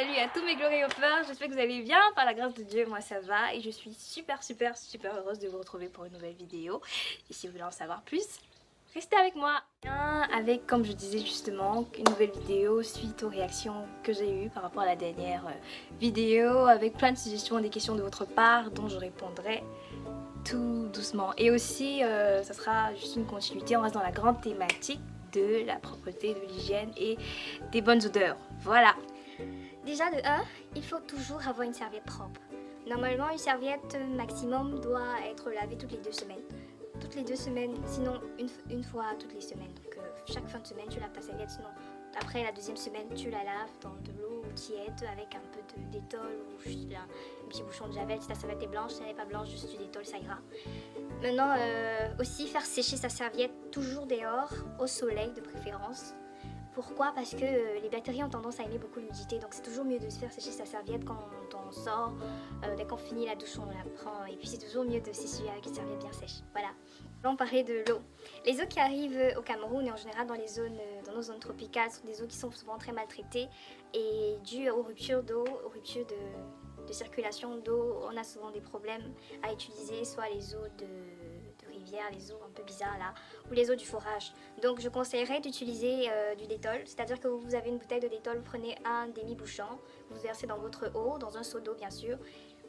salut à tous mes gloriopeurs, j'espère que vous allez bien, par la grâce de Dieu, moi ça va et je suis super heureuse de vous retrouver pour une nouvelle vidéo. Et si vous voulez en savoir plus, restez avec moi. Avec, comme je disais justement, une nouvelle vidéo suite aux réactions que j'ai eues par rapport à la dernière vidéo, avec plein de suggestions et des questions de votre part dont je répondrai tout doucement. Et aussi, ça sera juste une continuité, on reste dans la grande thématique de la propreté, de l'hygiène et des bonnes odeurs. Voilà. Déjà de 1, il faut toujours avoir une serviette propre. Normalement, une serviette maximum doit être lavée toutes les 2 semaines. Toutes les 2 semaines, sinon une fois toutes les semaines. Donc chaque fin de semaine, tu laves ta serviette. Sinon, après la deuxième semaine, tu la laves dans de l'eau tiède avec un peu de détol ou juste un petit bouchon de javel. Si ta serviette est blanche, si elle n'est pas blanche, juste du détol, ça ira. Maintenant, aussi faire sécher sa serviette toujours dehors, au soleil de préférence. Pourquoi? Parce que les bactéries ont tendance à aimer beaucoup l'humidité, donc c'est toujours mieux de se faire sécher sa serviette quand on sort. Dès qu'on finit la douche, on la prend, et puis c'est toujours mieux de s'essuyer avec une serviette bien sèche. Voilà. On parlait de l'eau. Les eaux qui arrivent au Cameroun et en général dans dans nos zones tropicales sont des eaux qui sont souvent très maltraitées et dues aux ruptures d'eau, aux ruptures de circulation d'eau. On a souvent des problèmes à utiliser, soit les eaux de rivière, les eaux un peu bizarres là, ou les eaux du forage. Donc je conseillerais d'utiliser du détol, c'est-à-dire que vous avez une bouteille de détol, vous prenez un demi-bouchon, vous versez dans votre eau, dans un seau d'eau bien sûr,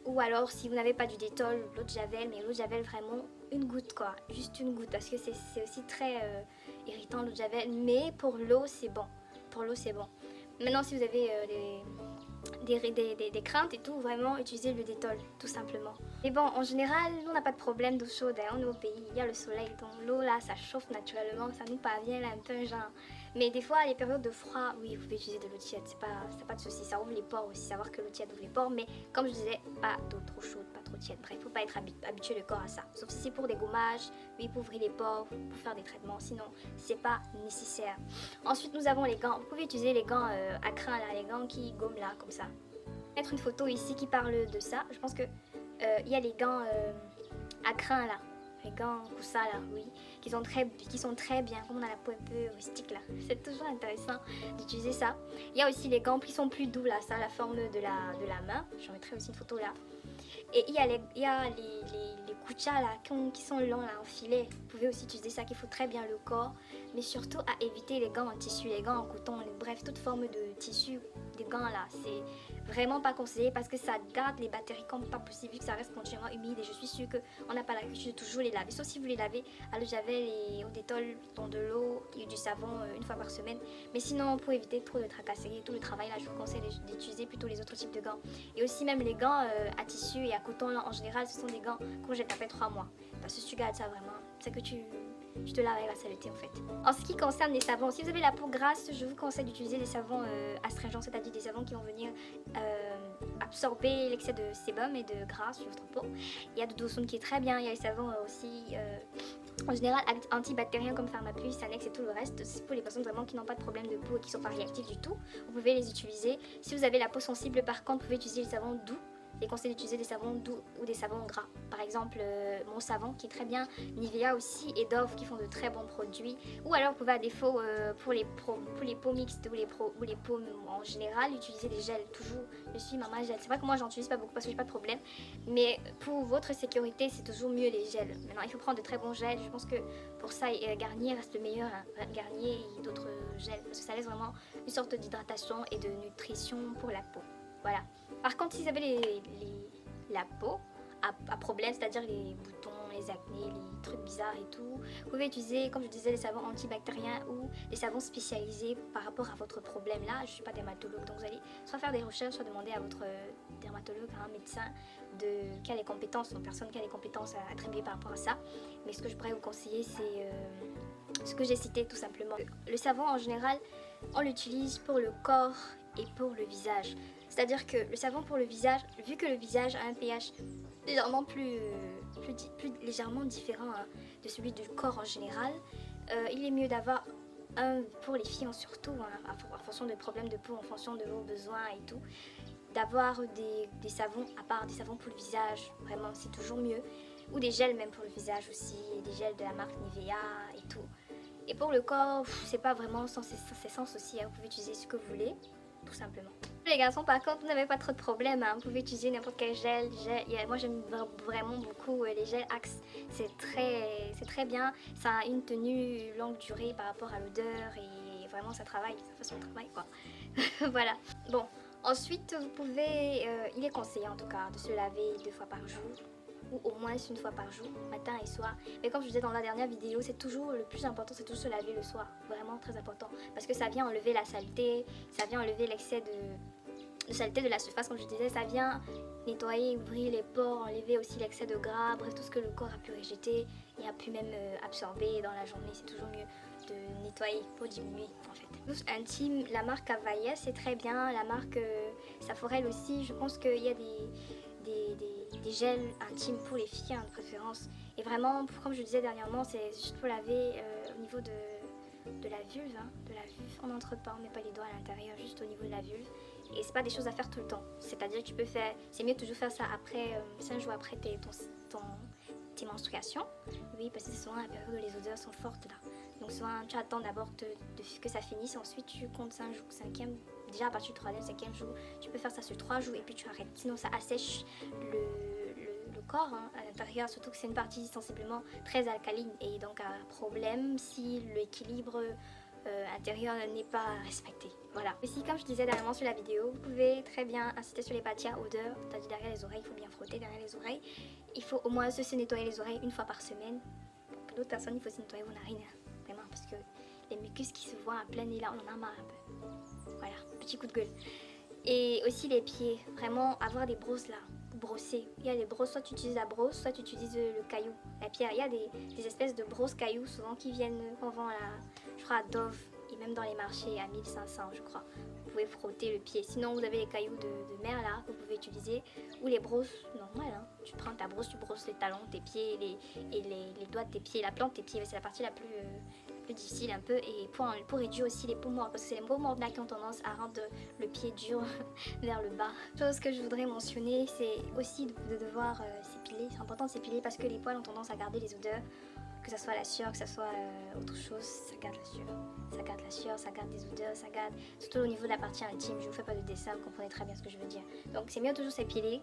ou alors si vous n'avez pas du détol, l'eau de javel, mais l'eau de javel vraiment une goutte quoi, juste une goutte, parce que c'est aussi très irritant l'eau de javel, mais pour l'eau c'est bon, pour l'eau c'est bon. Maintenant si vous avez des craintes et tout, vraiment utiliser le détol, tout simplement. Mais bon, en général, nous on n'a pas de problème d'eau chaude, hein. On est au pays, il y a le soleil, donc l'eau là, ça chauffe naturellement, ça nous parvient là un peu genre. Mais des fois, les périodes de froid, oui, vous pouvez utiliser de l'eau tiède, c'est pas de souci, ça ouvre les pores aussi, savoir que l'eau tiède ouvre les pores, mais comme je disais, pas d'eau trop chaude, pas trop tiède. Bref, faut pas être habitué le corps à ça. Sauf si c'est pour des gommages, oui, pour ouvrir les pores, pour faire des traitements, sinon c'est pas nécessaire. Ensuite, nous avons les gants. Vous pouvez utiliser les gants à crin là, les gants qui gomment là, comme ça. Mettre une photo ici qui parle de ça. Je pense que il y a les gants à crin là, les gants Kousa là, oui, qui sont très bien, comme on a la peau un peu rustique là. C'est toujours intéressant d'utiliser ça. Il y a aussi les gants qui sont plus doux là, ça a la forme de la main. J'en mettrai aussi une photo là. Et il y a les kuchas là qui sont longs là en filet. Vous pouvez aussi utiliser ça qui fout très bien le corps, mais surtout à éviter les gants en tissu, les gants en coton, bref toute forme de tissu, des gants là, c'est vraiment pas conseillé parce que ça garde les bactéries comme pas possible vu que ça reste continuellement humide et je suis sûre qu'on n'a pas l'habitude de toujours les laver, sauf si vous les lavez à l'eau de javel et au détol dans de l'eau et du savon une fois par semaine. Mais sinon pour éviter trop de tracasseries et tout le travail là, je vous conseille d'utiliser plutôt les autres types de gants. Et aussi même les gants à tissu et à coton là, en général ce sont des gants qu'on jette après 3 mois. Parce que si tu gardes ça vraiment, c'est que tu te laves avec la saleté en fait. En ce qui concerne les savons, si vous avez la peau grasse, je vous conseille d'utiliser des savons astringents, c'est-à-dire des savons qui vont venir absorber l'excès de sébum et de gras sur votre peau. Il y a de Dosun qui est très bien, il y a les savons aussi en général antibactériens comme Pharmaplus, Sanex et tout le reste. C'est pour les personnes vraiment qui n'ont pas de problème de peau et qui ne sont pas réactives du tout. Vous pouvez les utiliser. Si vous avez la peau sensible par contre, vous pouvez utiliser les savons doux. Je conseille d'utiliser des savons doux ou des savons gras. Par exemple, mon savon qui est très bien, Nivea aussi et Dove qui font de très bons produits. Ou alors, vous pouvez à défaut, pour les peaux mixtes ou les peaux en général, utiliser des gels. Toujours, je suis maman gel. C'est vrai que moi, j'en utilise pas beaucoup parce que j'ai pas de problème. Mais pour votre sécurité, c'est toujours mieux les gels. Maintenant, il faut prendre de très bons gels. Je pense que pour ça, Garnier reste le meilleur. Hein. Garnier et d'autres gels. Parce que ça laisse vraiment une sorte d'hydratation et de nutrition pour la peau. Voilà. Par contre, si vous avez la peau à problème, c'est-à-dire les boutons, les acnés, les trucs bizarres et tout, vous pouvez utiliser, comme je disais, les savons antibactériens ou les savons spécialisés par rapport à votre problème. Là, je ne suis pas dermatologue, donc vous allez soit faire des recherches, soit demander à votre dermatologue, un médecin, qui a les compétences, une personne qui a les compétences à attribuer par rapport à ça. Mais ce que je pourrais vous conseiller, c'est ce que j'ai cité tout simplement. Le savon, en général, on l'utilise pour le corps et pour le visage. C'est-à-dire que le savon pour le visage, vu que le visage a un pH légèrement plus légèrement différent de celui du corps en général, il est mieux d'avoir un, pour les filles surtout, en fonction des problèmes de peau, en fonction de vos besoins et tout, d'avoir des savons, à part des savons pour le visage, vraiment c'est toujours mieux, ou des gels même pour le visage aussi, des gels de la marque Nivea et tout. Et pour le corps, c'est pas vraiment sans essence aussi, hein. Vous pouvez utiliser ce que vous voulez. tout simplement. Les garçons, par contre, vous n'avez pas trop de problème, hein. Vous pouvez utiliser n'importe quel gel. Moi, j'aime vraiment beaucoup les gels Axe. C'est très bien. Ça a une tenue longue durée par rapport à l'odeur et vraiment, ça travaille. Ça fait son travail, quoi. Voilà. Bon, ensuite, vous pouvez... il est conseillé, en tout cas, de se laver 2 fois par jour. Ou au moins 1 fois par jour, matin et soir. Mais comme je disais dans la dernière vidéo, c'est toujours le plus important, c'est toujours se laver le soir. Vraiment très important. Parce que ça vient enlever la saleté, ça vient enlever l'excès de saleté de la surface, comme je disais. Ça vient nettoyer, ouvrir les pores, enlever aussi l'excès de gras, bref, tout ce que le corps a pu rejeter et a pu même absorber dans la journée. C'est toujours mieux de nettoyer pour diminuer en fait. Douce intime, la marque Avaya, c'est très bien. La marque Saforel aussi, je pense qu'il y a des gels intimes pour les filles de préférence. Et vraiment, comme je disais dernièrement, c'est juste pour laver au niveau de la vulve. Hein, de la vulve. On n'entre pas, on met pas les doigts à l'intérieur, juste au niveau de la vulve. Et c'est pas des choses à faire tout le temps. C'est-à-dire que tu peux faire, c'est mieux de toujours faire ça après 5 jours après tes menstruations. Oui, parce que c'est souvent la période où les odeurs sont fortes là. Donc souvent tu attends d'abord que ça finisse, ensuite tu comptes 5 jours, 5e. Déjà à partir du 3e, 5e jour, tu peux faire ça sur 3 jours et puis tu arrêtes. Sinon ça assèche le corps hein, à l'intérieur, surtout que c'est une partie sensiblement très alcaline et donc un problème si l'équilibre intérieur n'est pas respecté. Voilà. Aussi, comme je disais dernièrement sur la vidéo, vous pouvez très bien insister sur les parties à odeur, c'est-à-dire derrière les oreilles, il faut bien frotter derrière les oreilles. Il faut au moins se nettoyer les oreilles 1 fois par semaine. Pour d'autres personnes, il faut se nettoyer vos narines, vraiment, parce que les mucus qui se voient à plein nez là, on en a marre un peu. Voilà, petit coup de gueule. Et aussi les pieds, vraiment avoir des brosses là, pour brosser. Il y a des brosses, soit tu utilises la brosse, soit tu utilises le caillou, la pierre. Il y a des espèces de brosses cailloux souvent qui viennent, qu'on vend je crois à Dove et même dans les marchés à 1500 je crois. Vous pouvez frotter le pied. Sinon vous avez les cailloux de mer là que vous pouvez utiliser ou les brosses normales. Hein. Tu prends ta brosse, tu brosses les talons, tes pieds et les doigts de tes pieds, la plante de tes pieds. C'est la partie la plus difficile un peu et pour réduire aussi les peaux mortes parce que c'est les peaux mortes là qui ont tendance à rendre le pied dur vers le bas. Chose que je voudrais mentionner, c'est aussi de devoir s'épiler. C'est important de s'épiler parce que les poils ont tendance à garder les odeurs, que ce soit la sueur, que ce soit autre chose, ça garde la sueur. Ça garde la sueur, ça garde des odeurs, ça garde surtout au niveau de la partie intime. Je vous fais pas de dessin, vous comprenez très bien ce que je veux dire. Donc c'est mieux toujours s'épiler.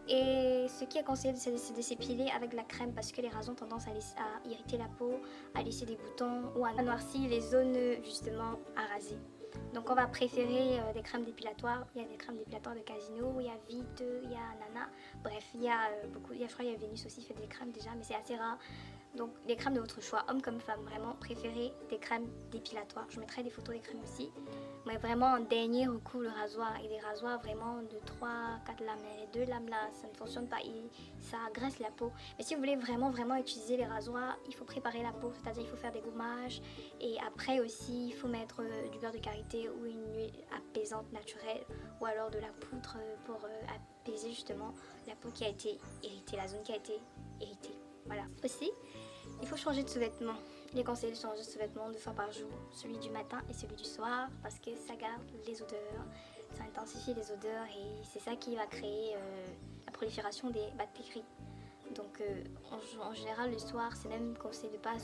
Et ce qui est conseillé, c'est de s'épiler avec de la crème parce que les raisons ont tendance à irriter la peau, à laisser des boutons ou à noircir les zones justement à raser. Donc on va préférer des crèmes dépilatoires. Il y a des crèmes dépilatoires de Casino, il y a Vite, il y a Nana. Bref, il y a beaucoup. Je crois qu'il y a Vénus aussi fait des crèmes déjà, mais c'est assez rare. Donc les crèmes de votre choix, homme comme femme, vraiment préférez des crèmes dépilatoires. Je mettrai des photos des crèmes aussi. Mais vraiment en dernier recours le rasoir. Et des rasoirs vraiment de 3-4 lames. Les 2 lames là, ça ne fonctionne pas. Ça agresse la peau. Mais si vous voulez vraiment utiliser les rasoirs, il faut préparer la peau. C'est-à-dire il faut faire des gommages. Et après aussi, il faut mettre du beurre de karité ou une huile apaisante naturelle. Ou alors de la poudre pour apaiser justement la peau qui a été irritée, la zone qui a été irritée. Voilà. Aussi, il faut changer de sous-vêtements. Il est conseillé de changer de sous-vêtements 2 fois par jour, celui du matin et celui du soir, parce que ça garde les odeurs, ça intensifie les odeurs et c'est ça qui va créer la prolifération des bactéries. Donc en général le soir, c'est même conseillé de ne pas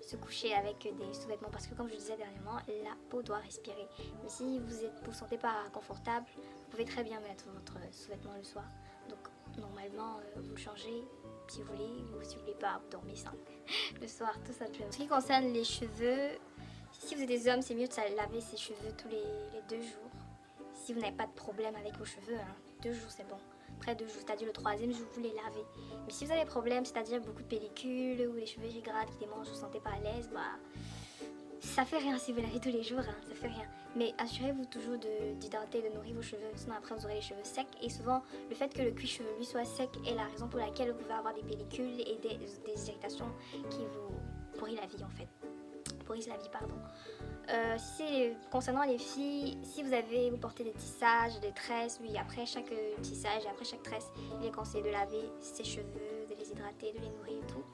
se coucher avec des sous-vêtements parce que comme je disais dernièrement, la peau doit respirer. Mais si vous ne vous sentez pas confortable, vous pouvez très bien mettre votre sous-vêtement le soir. Donc normalement, vous le changez si vous voulez ou si vous voulez pas, vous dormez sans le soir, tout simplement. En ce qui concerne les cheveux, si vous êtes des hommes, c'est mieux de laver ses cheveux tous les 2 jours. Si vous n'avez pas de problème avec vos cheveux, 2 jours c'est bon. Après 2 jours, c'est-à-dire le 3e jour, vous les lavez. Mais si vous avez des problèmes, c'est-à-dire beaucoup de pellicules ou les cheveux qui grattent, qui démangent, vous ne vous sentez pas à l'aise, ça fait rien si vous lavez tous les jours, ça fait rien. Mais assurez-vous toujours d'hydrater, de nourrir vos cheveux, sinon après vous aurez les cheveux secs. Et souvent, le fait que le cuir chevelu soit sec est la raison pour laquelle vous pouvez avoir des pellicules et des irritations qui vous pourrissent la vie en fait. Concernant les filles, si vous portez des tissages, des tresses, oui, après chaque tissage et après chaque tresse, il est conseillé de laver ses cheveux, de les hydrater, de les nourrir et tout.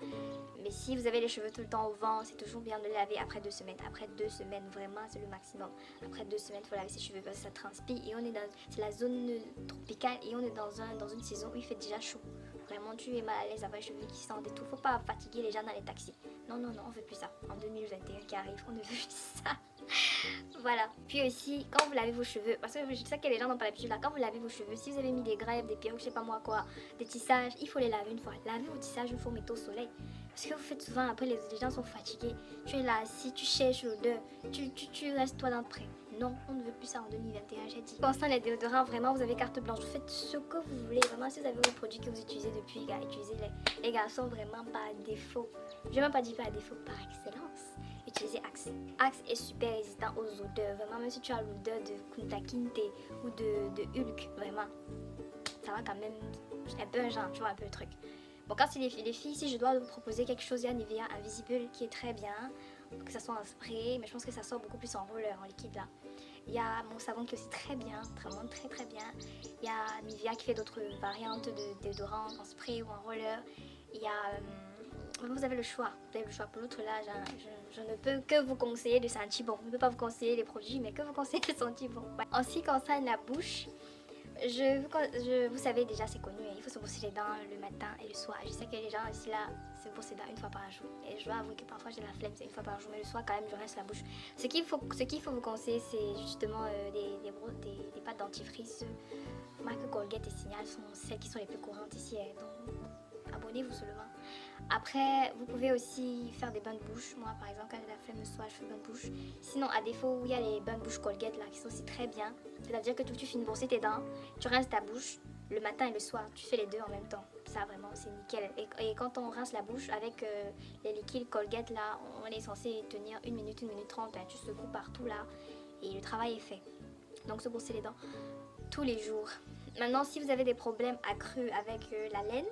Mais si vous avez les cheveux tout le temps au vent, c'est toujours bien de les laver après 2 semaines. Après 2 semaines, vraiment, c'est le maximum. Après 2 semaines, il faut laver ses cheveux parce que ça transpire et c'est la zone tropicale et on est dans une saison où il fait déjà chaud. Vraiment, tu es mal à l'aise avec les cheveux qui sentent et tout. Faut pas fatiguer les gens dans les taxis. Non, on veut plus ça. En 2021 qui arrive, on ne veut plus ça. Voilà. Puis aussi, quand vous lavez vos cheveux, parce que je sais que les gens n'ont pas l'habitude là, quand vous lavez vos cheveux, si vous avez mis des greffes, des perruques, je sais pas moi quoi, des tissages, il faut les laver une fois. Lavez vos tissages une fois, mettez au soleil. Parce que vous faites souvent, après les gens sont fatigués. Tu es là assis, tu cherches l'odeur, tu restes toi dans le près. Non, on ne veut plus ça en 2021, j'ai dit. Concernant les déodorants, vraiment, vous avez carte blanche. Vous faites ce que vous voulez. Vraiment, si vous avez vos produits que vous utilisez depuis, utilisez-les. Les garçons, vraiment par défaut. Je vais même pas dire par défaut, par excellence. Utilisez Axe. Axe est super résistant aux odeurs. Vraiment, même si tu as l'odeur de Kunta Kinte ou de Hulk, vraiment, ça va quand même. Un peu un genre, tu vois, un peu le truc. Bon, quand c'est les filles, si je dois vous proposer quelque chose, il y a Nivea Invisible qui est très bien. Que ça soit en spray, mais je pense que ça sort beaucoup plus en roller, en liquide là. Il y a mon savon qui est aussi très bien, vraiment très très bien. Il y a Nivea qui fait d'autres variantes de déodorants en spray ou en roller. Il y a... vous avez le choix. Vous avez le choix. Pour l'autre là, je ne peux que vous conseiller de sentir bon. Je ne peux pas vous conseiller les produits, mais que vous conseiller de sentir bon. Ouais. En ce qui concerne la bouche, vous savez déjà, c'est connu, il faut se brosser les dents le matin et le soir. Je sais que les gens ici là se brossent les dents une fois par jour. Et je dois avouer que parfois j'ai la flemme, c'est une fois par jour, mais le soir quand même je rince la bouche. Ce qu'il faut vous conseiller, c'est justement des pâtes dentifrice. Marque Colgate et Signal sont celles qui sont les plus courantes ici. Donc abonnez-vous seulement. Après, vous pouvez aussi faire des bains de bouche. Moi, par exemple, quand j'ai la flemme le soir, je fais bain de bouche. Sinon, à défaut, il y a les bains de bouche Colgate là qui sont aussi très bien. C'est-à-dire que tu finis de brosser tes dents, tu rinces ta bouche le matin et le soir. Tu fais les deux en même temps. Ça, vraiment, c'est nickel. Et quand on rince la bouche avec les liquides Colgate là, on est censé tenir 1 minute, 1 minute 30. Hein, tu secoues partout là et le travail est fait. Donc, se brosser les dents tous les jours. Maintenant, si vous avez des problèmes accrus avec la laine,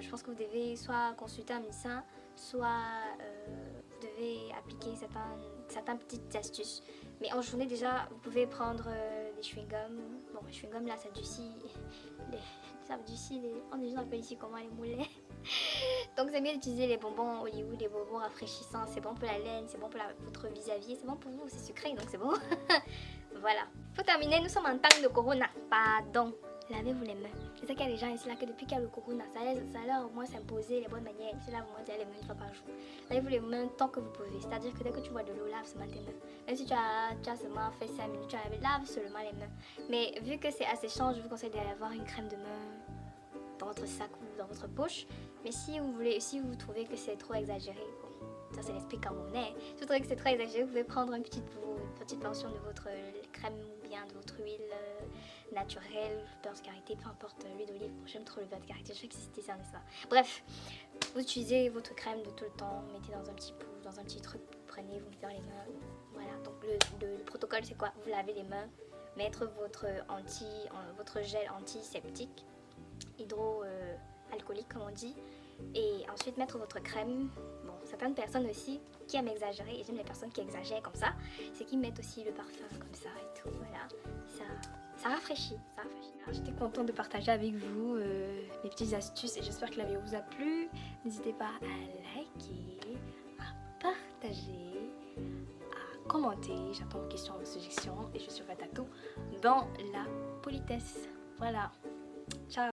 je pense que vous devez soit consulter un médecin, soit vous devez appliquer certaines petites astuces. Mais en journée déjà, vous pouvez prendre des chewing-gums. Bon, les chewing-gums là, ça durcit on appelle ici comment, les moulets. Donc c'est mieux d'utiliser les bonbons Hollywood, les bonbons rafraîchissants. C'est bon pour la laine, c'est bon pour votre vis-à-vis, c'est bon pour vous, c'est sucré, donc c'est bon. Voilà. Pour terminer, nous sommes en temps de corona. Pardon. Lavez-vous les mains. Je sais qu'il y a des gens ici là que depuis qu'il y a le corona, ça leur au moins s'imposer les bonnes manières. Ici là, vous mangez les mains une fois par jour. Lavez-vous les mains tant que vous pouvez. C'est-à-dire que dès que tu bois de l'eau, lave seulement tes mains. Même si tu as seulement fait 5 minutes, lave seulement les mains. Mais vu que c'est asséchant, je vous conseille d'avoir une crème de main dans votre sac ou dans votre poche. Mais si vous trouvez que c'est trop exagéré, bon, ça c'est l'esprit camerounais. Si vous trouvez que c'est trop exagéré, vous pouvez prendre une petite portion de votre crème ou bien de votre huile naturelle, beurre de karité, peu importe, l'huile d'olive. J'aime trop le beurre de karité, je sais que c'était ça, n'est-ce pas? Bref, vous utilisez votre crème de tout le temps, mettez dans un petit pot, dans un petit truc, prenez, vous mettez dans les mains. Voilà, donc le protocole c'est quoi? Vous lavez les mains, mettre votre gel antiseptique, hydroalcoolique comme on dit, et ensuite mettre votre crème. Bon, certaines personnes aussi qui aiment exagérer, et j'aime les personnes qui exagèrent comme ça, c'est qu'ils mettent aussi le parfum comme ça et tout, voilà, ça rafraîchit, ça rafraîchit. J'étais contente de partager avec vous les petites astuces et j'espère que la vidéo vous a plu. N'hésitez pas à liker, à partager, à commenter. J'attends vos questions, vos suggestions et je suis prête à tout dans la politesse. Voilà, ciao.